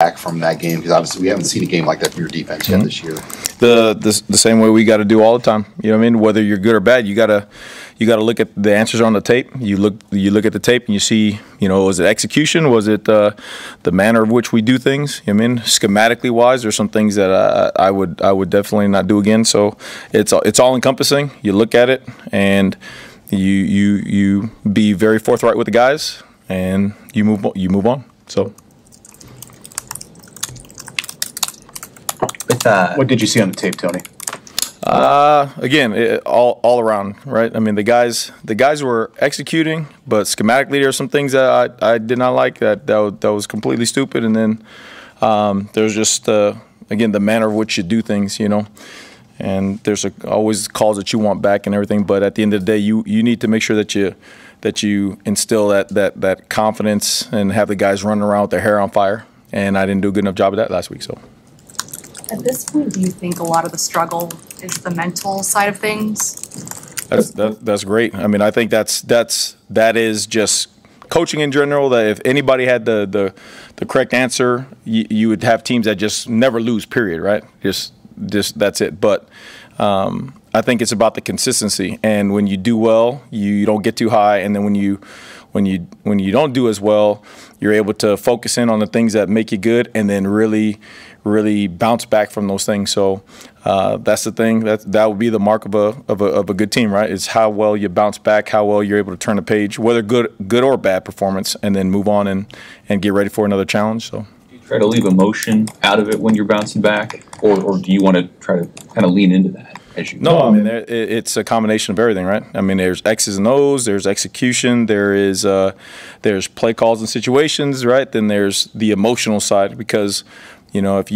back from that game? Because obviously we haven't seen a game like that from your defense yet this year. The same way we got to do all the time. You know what I mean? Whether you're good or bad, you gotta look at the answers on the tape. You look at the tape and you see, was it execution? Was it the manner of which we do things? You know what I mean, schematically wise, there's some things that I would definitely not do again. So it's all encompassing. You look at it and you be very forthright with the guys and you move on. So. What did you see on the tape, Tony? Again, all around, right? I mean, the guys were executing, but schematically there are some things that I did not like that was completely stupid. And then there's just again the manner of which you do things, And there's always calls that you want back and everything, but at the end of the day, you need to make sure that you instill that confidence and have the guys running around with their hair on fire. And I didn't do a good enough job of that last week, so. At this point, do you think a lot of the struggle is the mental side of things? That's great. I mean, I think that is just coaching in general. That if anybody had the correct answer, you would have teams that just never lose. Period. Right? Just that's it. But I think it's about the consistency. And when you do well, you don't get too high. And then when you don't do as well, you're able to focus in on the things that make you good, and then really bounce back from those things. So that's the thing. That would be the mark of a good team, right? It's how well you bounce back, how well you're able to turn the page, whether good or bad performance, and then move on and get ready for another challenge. So. Do you try to leave emotion out of it when you're bouncing back, or do you want to try to kind of lean into that as you? No, I mean it's a combination of everything, right? I mean there's X's and O's, there's execution, there's play calls and situations, right? Then there's the emotional side because. If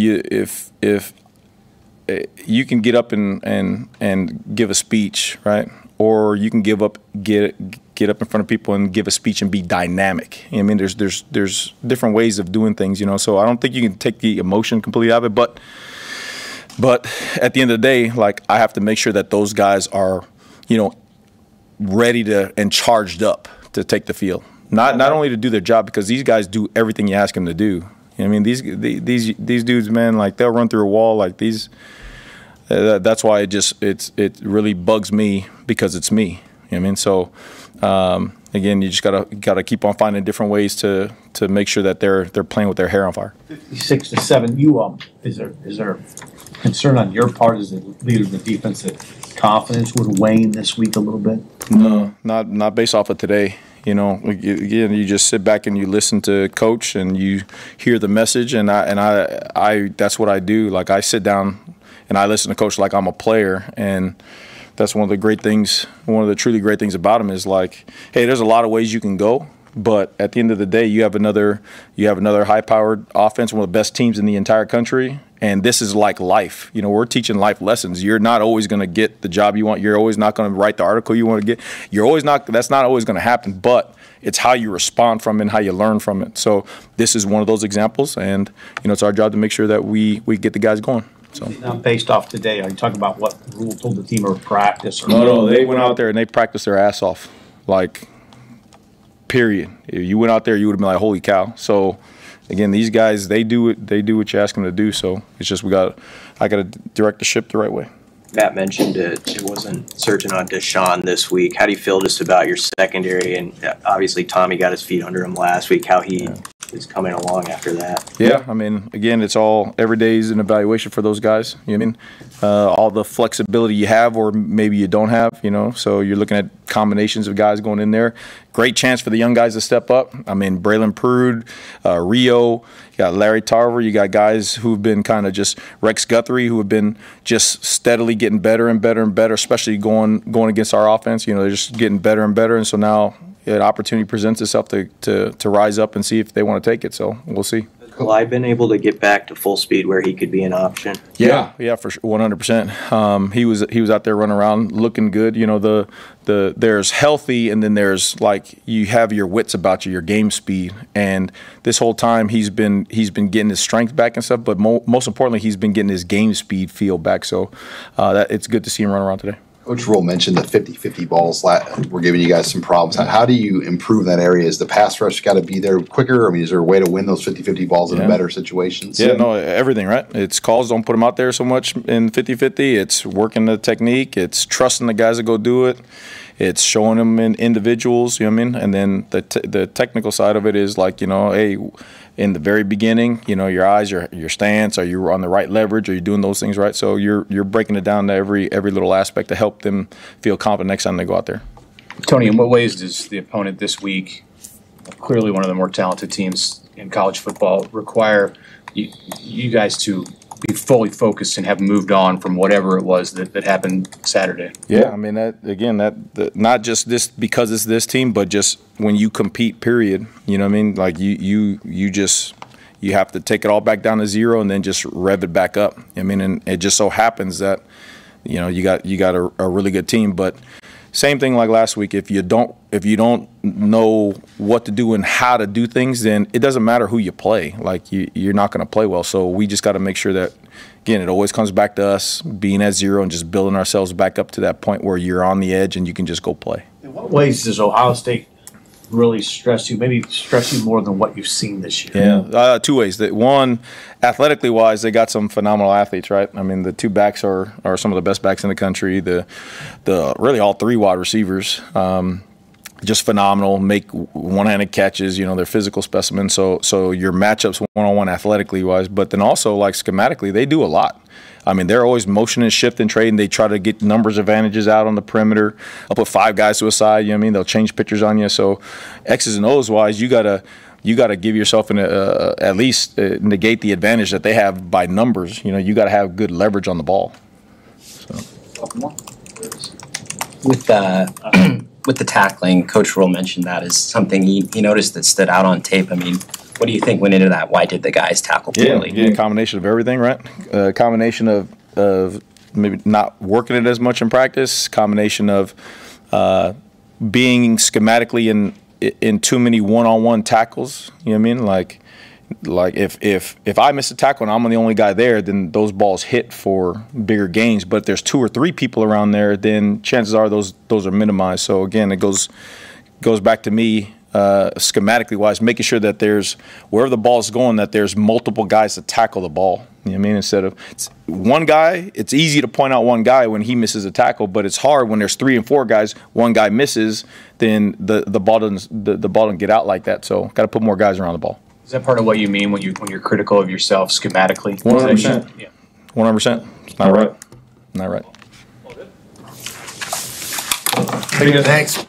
you can get up and give a speech, right, or you can get up in front of people and give a speech and be dynamic. I mean, there's different ways of doing things, So I don't think you can take the emotion completely out of it, but at the end of the day, like I have to make sure that those guys are, ready to and charged up to take the field. Not only to do their job, because these guys do everything you ask them to do. I mean, these dudes, man, like they'll run through a wall like these. That's why it really bugs me because it's me. You know what I mean? So again, you just gotta keep on finding different ways to make sure that they're playing with their hair on fire. 56-7. Is there concern on your part as the leader of the defense that confidence would wane this week a little bit? No, not based off of today. Again, you just sit back and you listen to coach and you hear the message, and I that's what I do. Like I sit down and I listen to coach like I'm a player, and that's one of the great things. One of the truly great things about him is like, hey, there's a lot of ways you can go, but at the end of the day, you have another high-powered offense, one of the best teams in the entire country. And this is like life. We're teaching life lessons. You're not always going to get the job you want. You're always not going to write the article you want to get. That's not always going to happen, but it's how you respond from it and how you learn from it. So this is one of those examples, and it's our job to make sure that we get the guys going. So not based off today. Are you talking about what Rule told the team or practice? Or no, they went out there and they practiced their ass off, like period. If you went out there, you would have been like, holy cow. So. Again, these guys, they do what you ask them to do. So it's just I got to direct the ship the right way. Matt mentioned it wasn't certain on Deshaun this week. How do you feel just about your secondary? And obviously Tommy got his feet under him last week. How he is coming along after that? Yeah, I mean, again, it's all every day is an evaluation for those guys. You know what I mean? All the flexibility you have, or maybe you don't have. So you're looking at combinations of guys going in there. Great chance for the young guys to step up. I mean, Braylon Prude, Rio, you got Larry Tarver, you got guys who've been kind of just Rex Guthrie, who have been just steadily getting better and better and better, especially going against our offense. They're just getting better and better, and so now an opportunity presents itself to rise up and see if they want to take it. So we'll see. Has Clyde been able to get back to full speed where he could be an option? Yeah, for sure, 100%. He was out there running around looking good. There's healthy, and then there's like you have your wits about you, your game speed. And this whole time he's been getting his strength back and stuff. But most importantly, he's been getting his game speed feel back. So it's good to see him run around today. Coach Rule mentioned the 50-50 balls were giving you guys some problems. How do you improve that area? Is the pass rush got to be there quicker? I mean, is there a way to win those 50-50 balls in better situations? Yeah, no, everything, right? It's calls, don't put them out there so much in 50-50. It's working the technique. It's trusting the guys to go do it. It's showing them in individuals, you know what I mean? And then the technical side of it is like, you know, hey, in the very beginning, you know, your eyes, your stance, are you on the right leverage? Are you doing those things right? So you're breaking it down to every little aspect to help them feel confident next time they go out there. Tony, in what ways does the opponent this week, clearly one of the more talented teams in college football, require you guys to be fully focused and have moved on from whatever it was that happened Saturday? Yeah, I mean, not just this because it's this team, but just when you compete, period. You know what I mean? Like you have to take it all back down to zero and then just rev it back up. I mean, and it just so happens that, you know, you got a really good team, but same thing like last week. If you don't know what to do and how to do things, then it doesn't matter who you play. Like you're not going to play well. So we just got to make sure that, again, it always comes back to us being at zero and just building ourselves back up to that point where you're on the edge and you can just go play. In what ways does Ohio State really stress you? Maybe stress you more than what you've seen this year? Yeah, two ways. That one, athletically wise, they got some phenomenal athletes, right? I mean, the two backs are some of the best backs in the country. The really all three wide receivers, just phenomenal. Make one-handed catches. You know, they're physical specimens. So your matchups one-on-one athletically wise, but then also like schematically, they do a lot. I mean, they're always motioning, shifting, trading. They try to get numbers advantages out on the perimeter. I'll put 5 guys to a side. You know what I mean? They'll change pictures on you. So X's and O's wise, you gotta give yourself at least negate the advantage that they have by numbers. You know, you got to have good leverage on the ball. So. With the tackling, Coach Rule mentioned that as something he noticed that stood out on tape. I mean, what do you think went into that? Why did the guys tackle poorly? Yeah, combination of everything, right? Combination of maybe not working it as much in practice. Combination of being schematically in too many one-on-one tackles. You know what I mean? Like if I miss a tackle and I'm the only guy there, then those balls hit for bigger gains. But if there's 2 or 3 people around there, then chances are those are minimized. So again, it goes back to me. Schematically wise, making sure that there's wherever the ball's going, that there's multiple guys to tackle the ball. You know what I mean? Instead of one guy, it's easy to point out one guy when he misses a tackle, but it's hard when there's 3 and 4 guys. One guy misses, then the ball doesn't get out like that. So got to put more guys around the ball. Is that part of what you mean when you're critical of yourself schematically? 100%. Yeah. 100%. It's not right. Not right. Thanks.